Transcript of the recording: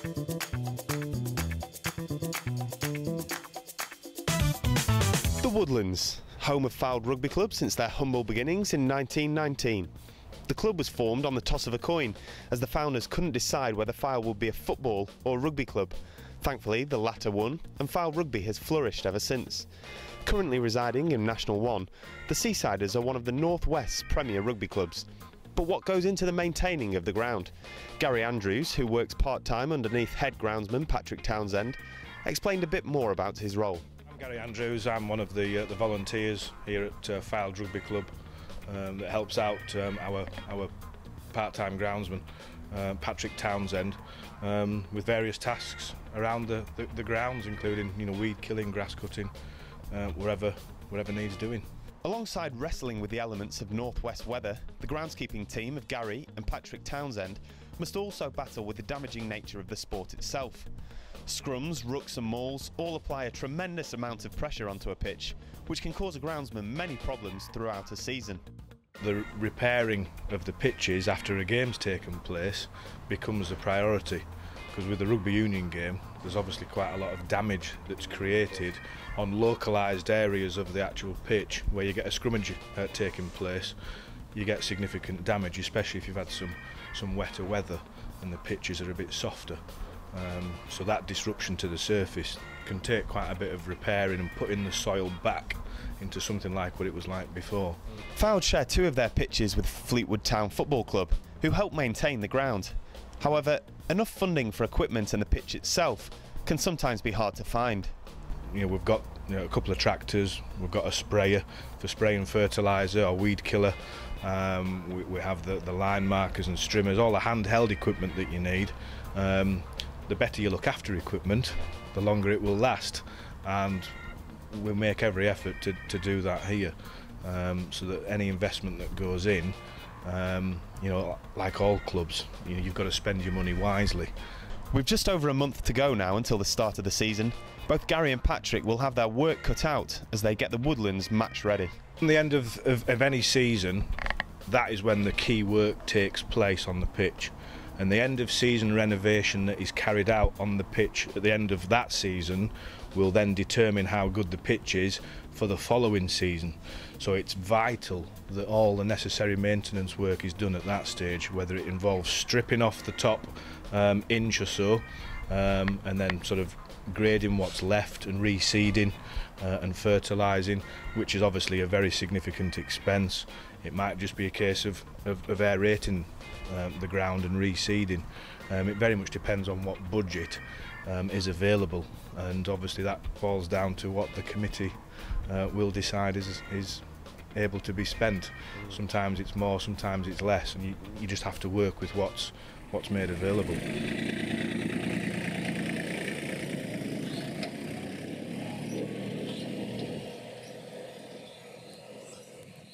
The Woodlands, home of Fylde Rugby Club since their humble beginnings in 1919. The club was formed on the toss of a coin, as the founders couldn't decide whether Fylde would be a football or rugby club. Thankfully, the latter won, and Fylde Rugby has flourished ever since. Currently residing in National 1, the Seasiders are one of the North West's premier rugby clubs. But what goes into the maintaining of the ground? Gary Andrews, who works part-time underneath head groundsman Patrick Townsend, explained a bit more about his role. I'm Gary Andrews. I'm one of the volunteers here at Fylde Rugby Club that helps out our part-time groundsman Patrick Townsend with various tasks around the grounds, including weed killing, grass cutting, wherever needs doing. Alongside wrestling with the elements of northwest weather, the groundskeeping team of Gary and Patrick Townsend must also battle with the damaging nature of the sport itself. Scrums, rucks and mauls all apply a tremendous amount of pressure onto a pitch, which can cause a groundsman many problems throughout a season. The repairing of the pitches after a game's taken place becomes a priority, because with the rugby union game there's obviously quite a lot of damage that's created on localised areas of the actual pitch. Where you get a scrummage taking place, you get significant damage, especially if you've had some wetter weather and the pitches are a bit softer. So that disruption to the surface can take quite a bit of repairing and putting the soil back into something like what it was like before. Fylde share two of their pitches with Fleetwood Town Football Club, who help maintain the ground. However, enough funding for equipment and the pitch itself can sometimes be hard to find. We've got a couple of tractors, we've got a sprayer for spraying fertiliser or weed killer, we have the line markers and strimmers, all the handheld equipment that you need. The better you look after equipment, the longer it will last, and we make every effort to do that here, so that any investment that goes in, like all clubs, you've got to spend your money wisely. With just over a month to go now until the start of the season, both Gary and Patrick will have their work cut out as they get the Woodlands match ready. At the end of any season, that is when the key work takes place on the pitch, and the end of season renovation that is carried out on the pitch at the end of that season will then determine how good the pitch is for the following season. So it's vital that all the necessary maintenance work is done at that stage, whether it involves stripping off the top inch or so, and then sort of grading what's left and reseeding and fertilising, which is obviously a very significant expense. It might just be a case of aerating the ground and reseeding. It very much depends on what budget is available, and obviously that falls down to what the committee will decide is able to be spent. Sometimes it's more, sometimes it's less, and you just have to work with what's made available.